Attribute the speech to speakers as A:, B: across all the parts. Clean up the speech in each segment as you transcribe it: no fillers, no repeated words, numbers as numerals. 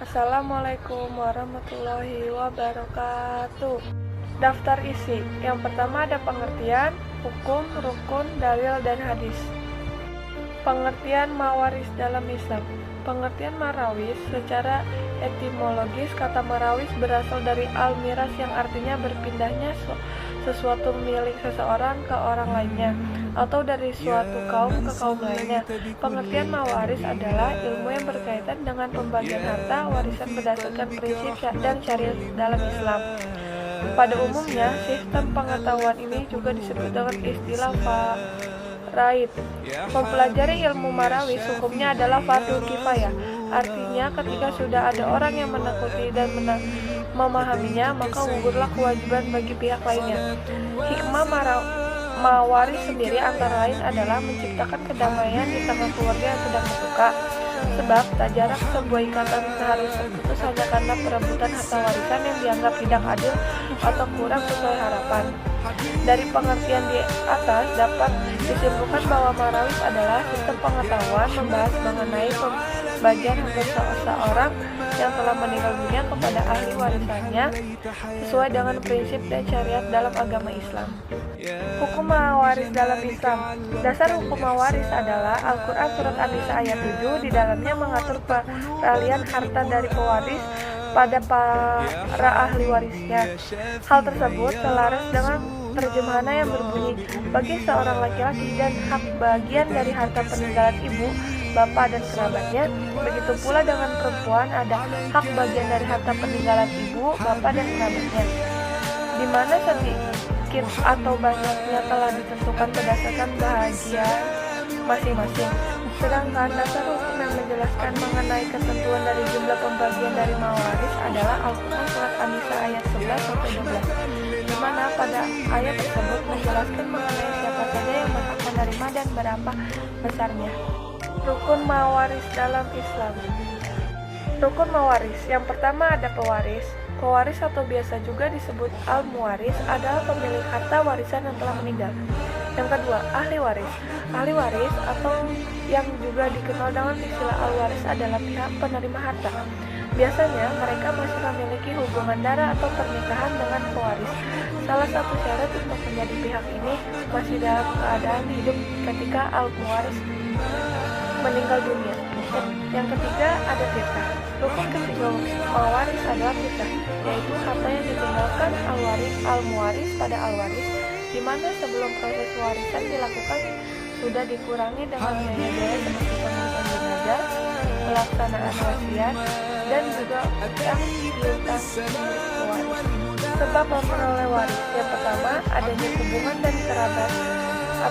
A: Assalamualaikum warahmatullahi wabarakatuh. Daftar isi. Yang pertama ada pengertian, hukum, rukun, dalil, dan hadis. Pengertian mawaris dalam Islam. Pengertian marawis secara etimologis, kata marawis berasal dari al-miras yang artinya berpindahnya sesuatu milik seseorang ke orang lainnya, atau dari suatu kaum ke kaum lainnya. Pengertian mawaris adalah ilmu yang berkaitan dengan pembagian harta warisan berdasarkan prinsip dan syariat dalam Islam. Pada umumnya, sistem pengetahuan ini juga disebut dengan istilah faraid. Mempelajari ilmu marawis hukumnya adalah fardu kifayah. Artinya ketika sudah ada orang yang menekuni dan memahaminya, maka gugurlah kewajiban bagi pihak lainnya. Hikmah mawaris sendiri antara lain adalah menciptakan kedamaian di tengah keluarga yang sedang berduka. Sebab tak jarang sebuah ikatan harus terputus hanya karena perebutan harta warisan yang dianggap tidak adil atau kurang sesuai harapan. Dari pengertian di atas dapat disimpulkan bahwa marawis adalah sistem pengetahuan membahas mengenai pembagian harta seseorang yang telah meninggal dunia kepada ahli warisannya sesuai dengan prinsip dan syariat dalam agama Islam. Hukum mawaris dalam Islam. Dasar hukum mawaris adalah Al-Quran Surat An-Nisa ayat 7. Di dalamnya mengatur peralihan harta dari pewaris pada para ahli warisnya. Hal tersebut selaras dengan terjemahannya yang berbunyi, bagi seorang laki-laki dan hak bagian dari harta peninggalan ibu, bapak, dan kerabatnya. Begitu pula dengan perempuan ada hak bagian dari harta peninggalan ibu, bapak, dan kerabatnya, di mana sedikit atau banyaknya telah ditentukan berdasarkan bahagian masing-masing. Sedangkan dasar hukum yang menjelaskan mengenai ketentuan dari jumlah pembagian dari mawaris adalah Al-Quran Surat An-Nisa ayat 11-12, di mana pada ayat tersebut menjelaskan mengenai siapa saja yang berhak menerima dan berapa besarnya. Rukun mawaris dalam Islam. Rukun mawaris. Yang pertama ada pewaris. Pewaris atau biasa juga disebut al-muwaris adalah pemilik harta warisan yang telah meninggal. Yang kedua, ahli waris. Ahli waris atau yang juga dikenal dengan istilah al-waris adalah pihak penerima harta. Biasanya mereka masih memiliki hubungan darah atau pernikahan dengan pewaris. Salah satu syarat untuk menjadi pihak ini masih dalam keadaan hidup ketika al-muwaris meninggal dunia. Yang ketiga ada tirkah. Rukun ketiga mawaris adalah tirkah, yaitu harta yang ditinggalkan al-muwaris pada al-waris, di mana sebelum proses warisan dilakukan sudah dikurangi dengan biaya-biaya seperti pengurusan jenazah, pelaksanaan wasiat, dan juga utang piutang milik pewaris. Sebab memperoleh waris. Yang pertama adanya hubungan dan kerabat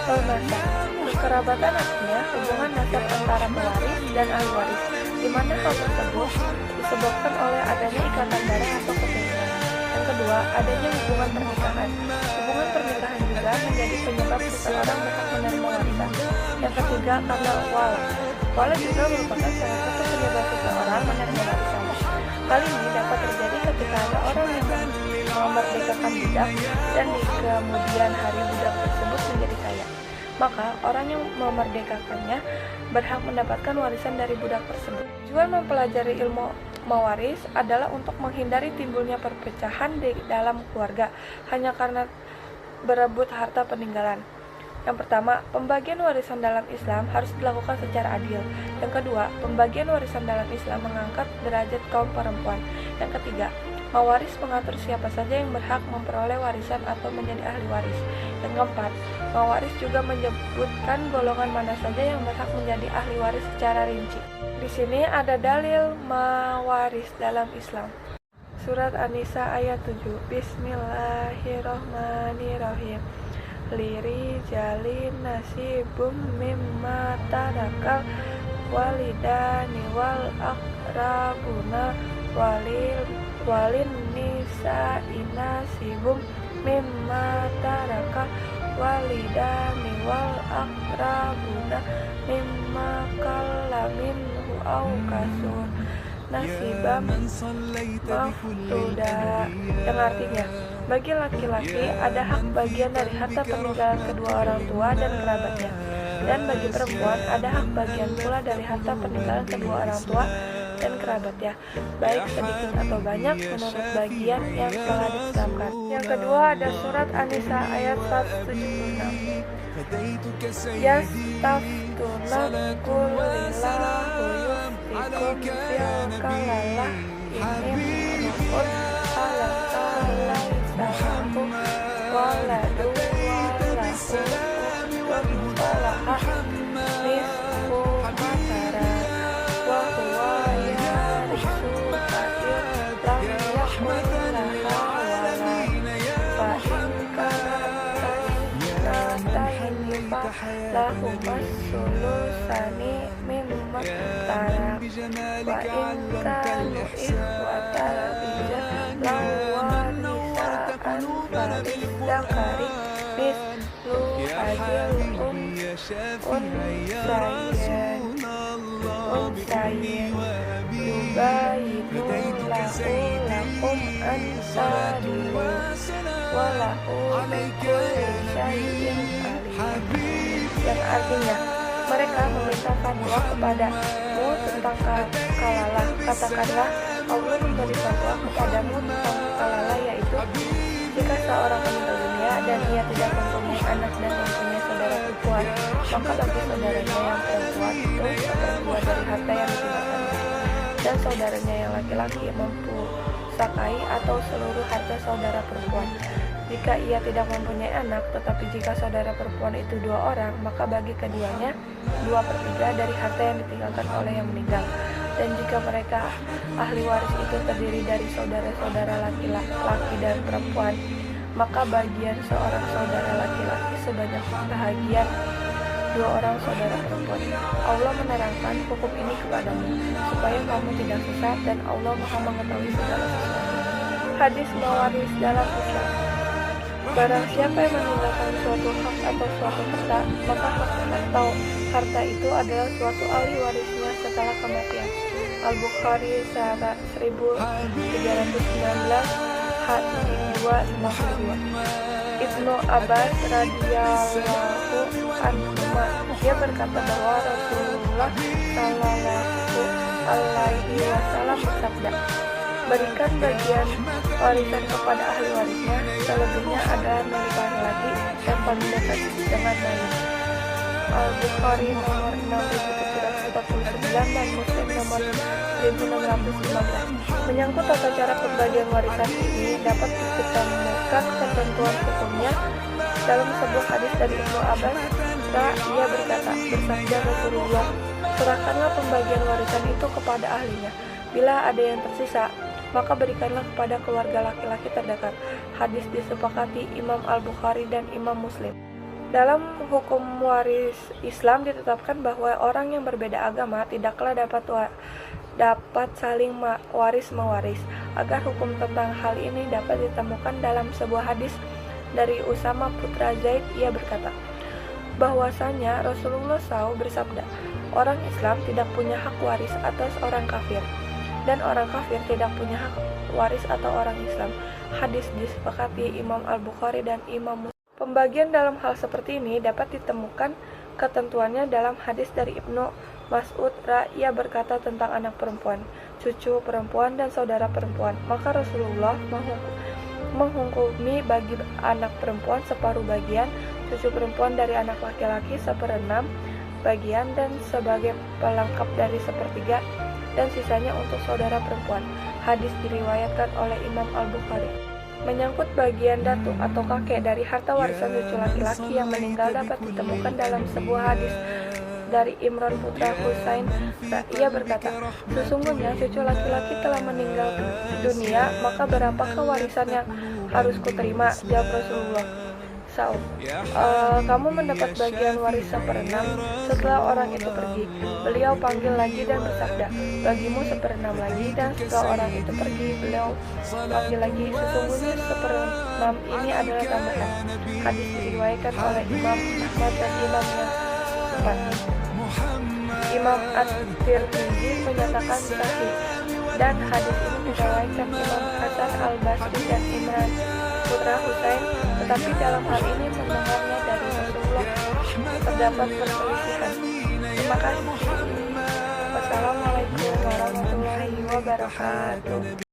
A: atau nasab. Kekerabatan artinya hubungan nasab antara pewaris dan ahli waris, di mana hal tersebut disebabkan oleh adanya ikatan darah atau keturunan. Yang kedua, adanya hubungan pernikahan. Hubungan pernikahan juga menjadi penyebab seseorang berhak menerima warisan. Yang ketiga, karena wala. Wala juga merupakan salah satu penyebab seseorang menerima warisan. Hal ini dapat terjadi ketika ada orang yang memerdekakan budak dan di kemudian hari budak tersebut menjadi kaya. Maka orang yang memerdekakannya berhak mendapatkan warisan dari budak tersebut. Tujuan mempelajari ilmu mawaris adalah untuk menghindari timbulnya perpecahan di dalam keluarga hanya karena berebut harta peninggalan. Yang pertama, pembagian warisan dalam Islam harus dilakukan secara adil. Yang kedua, pembagian warisan dalam Islam mengangkat derajat kaum perempuan. Yang ketiga, mawaris mengatur siapa saja yang berhak memperoleh warisan atau menjadi ahli waris. Yang keempat, mawaris juga menyebutkan golongan mana saja yang berhak menjadi ahli waris secara rinci. Di sini ada dalil mawaris dalam Islam. Surat An-Nisa ayat 7. Bismillahirrahmanirrahim. Lirijali nasibum mimma tarakal walidani wal aqrabuna walin nisa'i nasibum mimma tarakal walidani wal aqrabuna mimma qalla minhu aw kasur nasibam mafruda, yang artinya bagi laki-laki ada hak bagian dari harta peninggalan kedua orang tua dan kerabatnya, dan bagi perempuan ada hak bagian pula dari harta peninggalan kedua orang tua dan kerabat ya, baik sedikit atau banyak menurut bagian yang telah ditetapkan. Yang kedua ada surat An-Nisa ayat 176. Yastaftuna qulillahu yuftikum fil kalalah in imru'un halaka laisa lahu waladun walahu ukhtun falaha nisfu ma tarak wa huwa yarithuha in lam yakun laha walad fa in kanat tayyibatan lahumas sulusani mimma tarak wa in kanu ikhwatan rijal lawarisaan farizdakari mislu ajil unsayin yubayinu lakum ansadilu walahu bikulli syai'in alim, yang artinya mereka meminta fatwa kepadamu tentang kalalah. Katakanlah, Allah memberi fatwa kepadamu tentang kalalah, yaitu jika seorang meninggal dunia dan ia tidak mempunyai anak dan mempunyai saudara perempuan, maka bagi saudaranya yang perempuan itu sepertiga dari harta yang ditinggalkannya, dan saudaranya yang laki-laki mempusakai atau seluruh harta saudara perempuan. Jika ia tidak mempunyai anak, tetapi jika saudara perempuan itu 2 orang, maka bagi keduanya 2/3 dari harta yang ditinggalkan oleh yang meninggal. Dan jika mereka ahli waris itu terdiri dari saudara-saudara laki-laki dan perempuan, maka bagian seorang saudara laki-laki sebanyak bahagian 2 orang saudara perempuan. Allah menerangkan hukum ini kepadamu, supaya kamu tidak sesat, dan Allah Maha mengetahui segala sesuatu. Hadis mewaris dalam Islam. Barang siapa yang meninggalkan suatu hak atau suatu harta, maka hak atau harta itu adalah suatu ahli warisnya setelah kematian. Al-Bukhari 1319 hadis 252. Ibnu Abbas radhiyallahu anhu dia berkata bahwa Rasulullah sallallahu alaihi wasallam bersabda, berikan bagian warisan kepada ahli warisnya, selebihnya adalah milik laki-laki dan paling dekat dengan mayit. Al-Bukhari nomor 6749 dan Muslim nomor 1615. Menyangkut tata cara pembagian warisan ini dapat ditemukan ketentuan hukumnya dalam sebuah hadis dari Ibnu Abbas. Ia berkata, bersabda Rasulullah, serahkanlah pembagian warisan itu kepada ahlinya. Bila ada yang tersisa, maka berikanlah kepada keluarga laki-laki terdekat. Hadis disepakati Imam Al-Bukhari dan Imam Muslim. Dalam hukum waris Islam ditetapkan bahwa orang yang berbeda agama tidaklah dapat saling waris-mewaris. Agar hukum tentang hal ini dapat ditemukan dalam sebuah hadis dari Usama putra Zaid. Ia berkata, bahwasanya Rasulullah SAW bersabda, orang Islam tidak punya hak waris atas orang kafir, dan orang kafir tidak punya hak waris atau orang Islam. Hadis disepakati Imam Al-Bukhari dan Imam Muslim. Pembagian dalam hal seperti ini dapat ditemukan ketentuannya dalam hadis dari Ibnu Mas'ud. Ia berkata tentang anak perempuan, cucu perempuan, dan saudara perempuan. Maka Rasulullah menghukumi bagi anak perempuan separuh bagian, cucu perempuan dari anak laki-laki 1/6 bagian, dan sebagai pelengkap dari 1/3, dan sisanya untuk saudara perempuan. Hadis diriwayatkan oleh Imam Al-Bukhari. Menyangkut bagian datuk atau kakek dari harta warisan cucu laki-laki yang meninggal dapat ditemukan dalam sebuah hadis dari Imran putra Husain. Ia berkata, sesungguhnya cucu laki-laki telah meninggal dunia, maka berapakah warisan yang harus kuterima? Jawab Rasulullah SAW, kamu mendapat bagian waris 1/6. Setelah orang itu pergi, beliau panggil lagi dan bersabda, bagimu 1/6 lagi. Dan setelah orang itu pergi, beliau panggil lagi, sesungguhnya 1/6 ini adalah tambahan. Hadis diriwayatkan oleh Imam Ahmad dan Imam yang empat. Imam At-Tirmidzi menyatakan sahih, dan hadis ini diriwayatkan Imam Hasan Al-Basri dan Imran putra Husain, tetapi dalam hal ini mendengarnya dari Rasulullah terdapat perselisihan. Terima kasih. Wassalamualaikum warahmatullahi wabarakatuh.